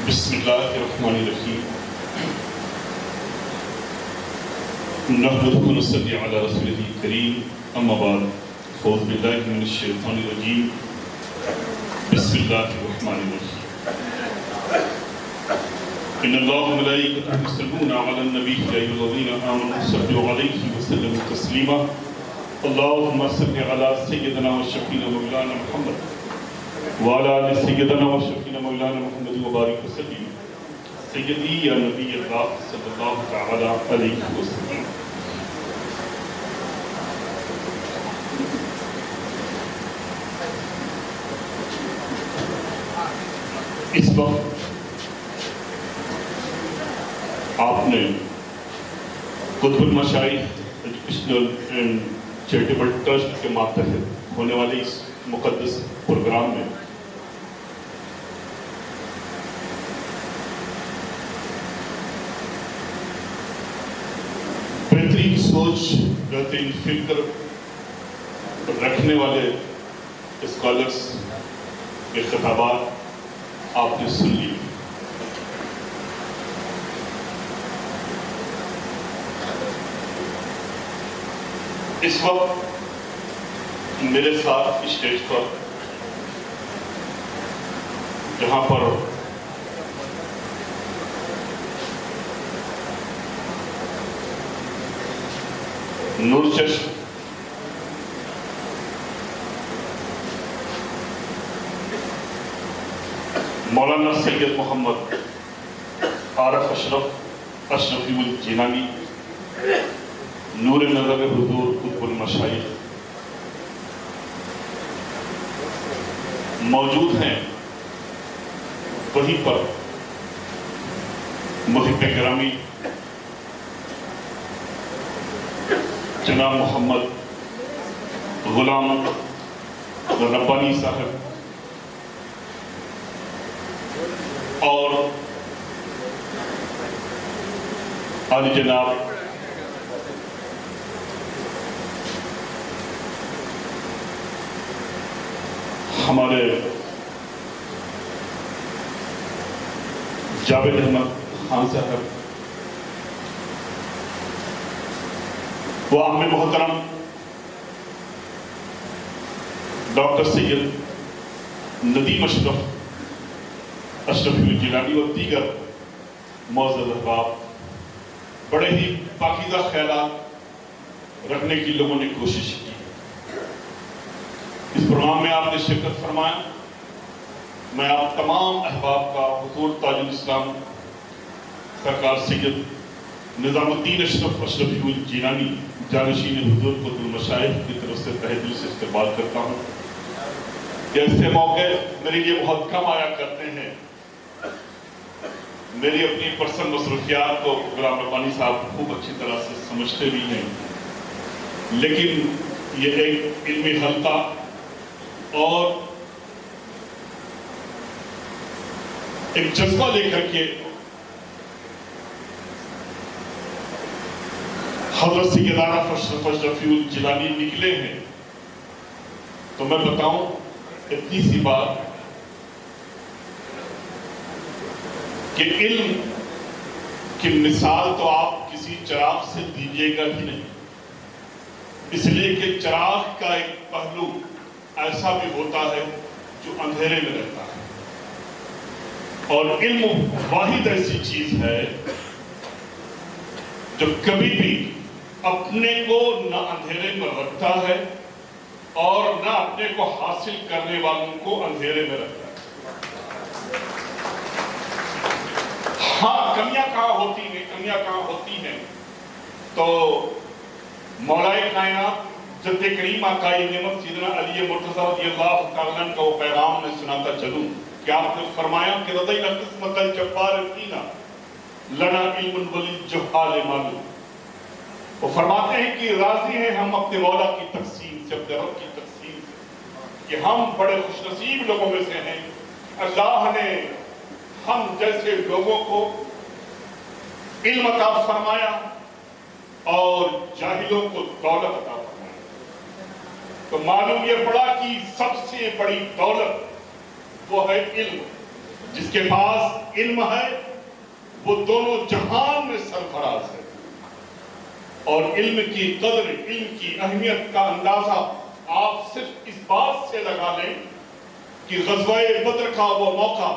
بسم اللہ الرحمن الرحیم نحمده ونصلی علی رسولہ الکریم اما بعد فاعوذ باللہ من الشیطان الرجیم بسم اللہ الرحمن الرحیم ان اللہ وملائکتہ یصلون علی النبی یا ایھا الذین آمنوا صلوا علیہ وسلموا تسلیما اللہم صل علی سیدنا وشفیعنا مولانا محمد وعلى آل سيدنا وشفينا مولانا محمد وبارك وسلم سيدي يا نبي الله صلى الله تعالى عليه وسلم. اس وقت آپ نے Qutb al-Mashaikh educational and charitable trust کے ماتحت ہونے والے اس مقدس پروگرام میں بہترین سوچ بہترین فکر رکھنے والے اسکالرس کے خطابات آپ نے سن لی. اس وقت میرے ساتھ اسٹیج پر جہاں پر نور چشم مولانا سید محمد عارف اشرفی الجیلانی نور نظر حضور قطب المشائخ موجود ہیں. وہیں پر محب گرامی جناب محمد غلام ربانی صاحب اور عالی جناب ہمارے جاوید احمد خان صاحب وہ عام محترم ڈاکٹر سید ندیم اشرفی الجیلانی اور دیگر معزز احباب. بڑے ہی پاکیزہ خیالات رکھنے کی لوگوں نے کوشش کی. اس پروگرام میں آپ نے شرکت فرمایا. میں آپ تمام احباب کا حضور تاج الاسلام سرکار سید نظام الدین اشرفی الجیلانی جانشین حضور قطب المشائخ کی طرف سے تہہ دل سے استقبال کرتا ہوں. ایسے موقع میرے لیے بہت کم آیا کرتے ہیں. میری اپنی پرسنل مصروفیات کو غلام ربانی صاحب خوب اچھی طرح سے سمجھتے بھی ہیں، لیکن یہ ایک علمی حلقہ اور ایک جذبہ لے کر کے حضرت سید عارف اشرفی الجیلانی نکلے ہیں. تو میں بتاؤں اتنی سی بات کہ علم کی مثال تو آپ کسی چراغ سے دیجیے گا ہی نہیں، اس لیے کہ چراغ کا ایک پہلو ایسا بھی ہوتا ہے جو اندھیرے میں رہتا ہے، اور علم واحد ایسی چیز ہے جو کبھی بھی اپنے کو نہ اندھیرے میں رکھتا ہے اور نہ اپنے کو حاصل کرنے والوں کو اندھیرے میں رکھتا ہے. ہاں کمیاں کہاں ہوتی ہیں تو مولائے کائنات جد کریم آقائے نعمت سیدنا علی مرتضیٰ رضی اللہ تعالیٰ عنہ کا وہ پیغام میں سناتا چلوں کہ آپ نے فرمایا کہ رضینا قسمت الجبار فینا لنا علم وللجہال معلوم. وہ فرماتے ہیں کہ راضی ہیں ہم اپنے مولا کی تقسیم سے، اپنے رب کی تقسیم سے، کہ ہم بڑے خوش نصیب لوگوں میں سے ہیں. اللہ نے ہم جیسے لوگوں کو علم عطا فرمایا اور جاہلوں کو دولت عطا فرمایا. تو معلوم یہ پڑا کہ سب سے بڑی دولت وہ ہے علم. جس کے پاس علم ہے وہ دونوں جہان میں سرفراز ہے، اور علم کی قدر، علم کی اہمیت کا اندازہ آپ صرف اس بات سے لگا لیں کہ غزوہ بدر کا وہ موقع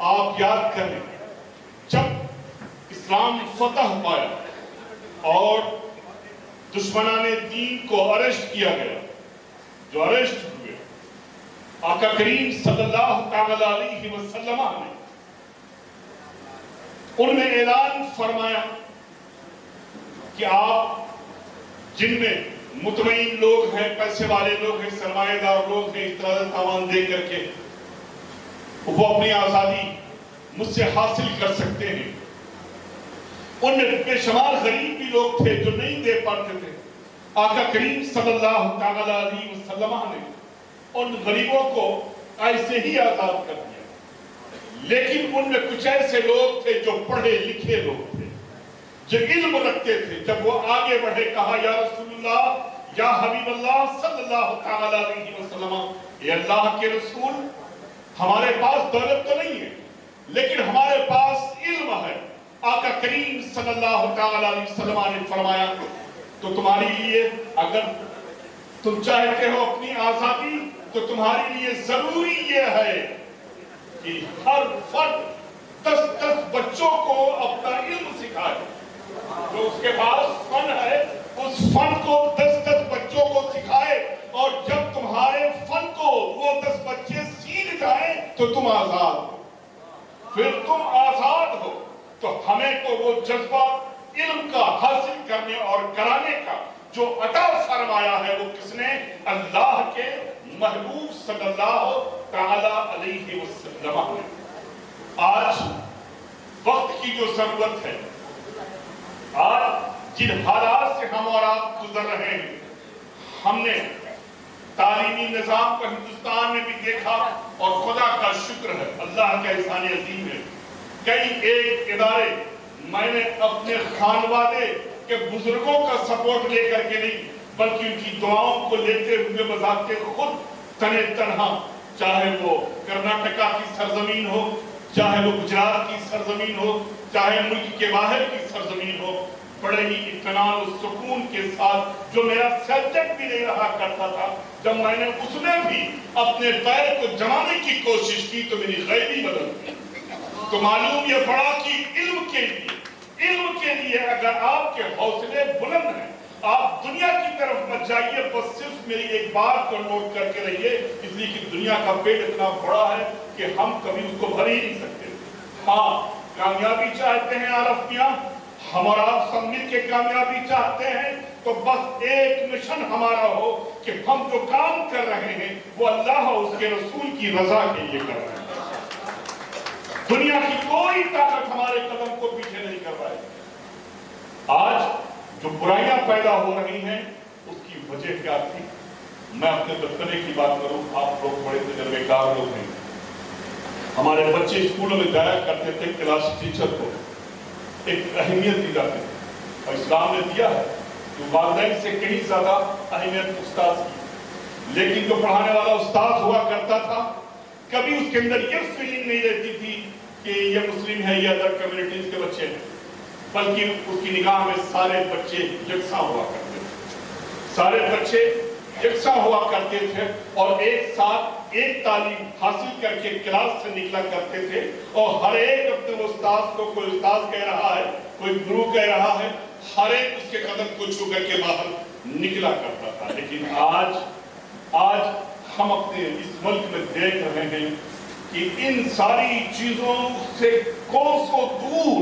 آپ یاد کریں جب اسلام فتح پایا اور دشمنان دین کو اریسٹ کیا گیا، جو اریسٹ ہوئے، آقا کریم صلی اللہ تعالی علیہ وسلم نے ان میں اعلان فرمایا کہ آپ جن میں مطمئن لوگ ہیں، پیسے والے لوگ ہیں، سرمایہ دار لوگ ہیں، اطلاع تاوان دے کر کے وہ اپنی آزادی مجھ سے حاصل کر سکتے ہیں۔ ان میں بے شمار غریب بھی لوگ تھے جو نہیں دے پاتے تھے۔ آقا کریم صلی اللہ تعالی علیہ وسلم نے ان غریبوں کو ایسے ہی آزاد کر دیا، لیکن ان میں کچھ ایسے لوگ تھے جو پڑھے لکھے لوگ تھے، جو علم رکھتے تھے۔ جب وہ آگے بڑھے کہا یا رسول اللہ، یا حبیب اللہ صلی اللہ تعالی علیہ وسلم، اے اللہ کے رسول، ہمارے پاس دولت تو نہیں ہے لیکن ہمارے پاس علم ہے۔ آقا کریم صلی اللہ تعالی علیہ وسلم نے فرمایا تو تمہارے لیے، اگر تم چاہتے ہو اپنی آزادی، تو تمہارے لیے ضروری یہ ہے کہ ہر فرد 10 بچوں کو اپنا علم سکھائے۔ جو اس کے پاس فن ہے اس فن کو 10 بچوں کو سکھائے، اور جب تمہارے فن کو وہ 10 بچے سیکھ جائیں تو تم آزاد ہو، پھر تم آزاد ہو۔ تو ہمیں تو وہ جذبہ علم کا حاصل کرنے اور کرانے کا جو عطا فرمایا ہے وہ کس نے؟ اللہ کے محبوب صلی اللہ تعالی علیہ وسلم نے۔ آج وقت کی جو ضرورت ہے، آج جن حالات سے ہم اور آپ گزر رہے ہیں، ہم نے تعلیمی نظام کو ہندوستان میں بھی دیکھا، اور خدا کا شکر ہے، اللہ کا احسان عظیم ہے، کئی ایک ادارے میں نے اپنے خانوادے کے بزرگوں کا سپورٹ لے کر کے نہیں بلکہ ان کی دعاؤں کو لیتے ہوئے بذات خود تنے تنہا، چاہے وہ کرناٹکا کی سرزمین ہو، چاہے وہ گجرات کی سرزمین ہو، چاہے ملک کے باہر کی سرزمین ہو، بڑے ہی اطمینان و سکون کے ساتھ، جو میرا سبجیکٹ بھی نہیں رہا کرتا تھا، جب میں نے اس میں بھی اپنے پیر کو جمانے کی کوشش کی تو میری غیبی بدل گئی۔ تو معلوم یہ پڑا کہ علم کے لیے اگر آپ کے حوصلے بلند ہیں، آپ دنیا کی طرف مت جائیے، بس صرف میری ایک بات کو نوٹ کر کے رہیے، اس لیے کہ دنیا کا پیٹ اتنا بڑا ہے کہ ہم کبھی اس کو بھر ہی نہیں سکتے۔ ہاں، کامیابی چاہتے ہیں عارف میاں، ہم اور آپ سب مل کے کامیابی چاہتے ہیں، تو بس ایک مشن ہمارا ہو کہ ہم جو کام کر رہے ہیں وہ اللہ اور اس کے رسول کی رضا کے لیے کر رہے ہیں۔ دنیا کی کوئی طاقت ہمارے قدم کو پیچھے نہیں کر پائے۔ آج جو برائیاں پیدا ہو رہی ہیں اس کی وجہ کیا تھی؟ میں اپنے بچپنے کی بات کروں، آپ لوگ بڑے تجربے کار لوگ ہیں، ہمارے بچے اسکولوں میں جایا کرتے تھے، کلاس ٹیچر کو ایک اہمیت دی جاتی ہے، اور اسلام نے دیا ہے کہ والدین سے کہیں زیادہ اہمیت استاد کی، لیکن جو پڑھانے والا استاد ہوا کرتا تھا کبھی اس کے اندر یہ فیلنگ نہیں رہتی تھی کہ یہ مسلم ہے یا ادر کمیونٹیز کے بچے ہیں، بلکہ اس کی نگاہ میں سارے بچے یکساں ہوا کرتے تھے، سارے بچے یکساں ہوا کرتے تھے، اور ایک ساتھ ایک تعلیم حاصل کر کے کلاس سے نکلا کرتے تھے، اور ہر ایک اپنے استاد کو، کوئی استاد کہہ رہا ہے، کوئی گرو کہہ رہا ہے، ہر ایک اس کے قدم کو چھو کر کے باہر نکلا کرتا تھا۔ لیکن آج ہم اپنے اس ملک میں دیکھ رہے ہیں کہ ان ساری چیزوں سے کوسوں دور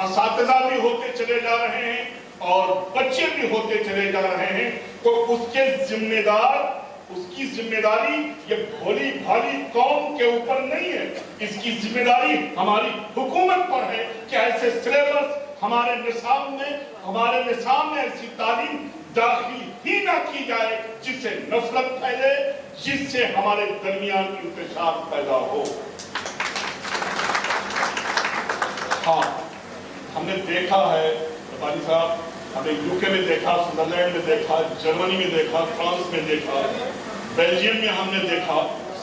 اساتذہ بھی ہوتے چلے جا رہے ہیں اور بچے بھی ہوتے چلے جا رہے ہیں، تو اس کی ذمہ داری یہ بھولی بھالی قوم کے اوپر نہیں ہے، اس کی ذمہ داری ہماری حکومت پر ہے کہ ایسے سلیبس ہمارے نصاب میں ایسی تعلیم داخل ہی نہ کی جائے جس سے نفرت پھیلے، جس سے ہمارے درمیان انتشار پیدا ہو۔ ہاں، ہم نے دیکھا ہے ربانی صاحب، ہم نے UK میں دیکھا، سوئٹزرلینڈ میں دیکھا، جرمنی میں دیکھا، فرانس میں دیکھا، بیلجیم میں ہم نے دیکھا،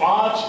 5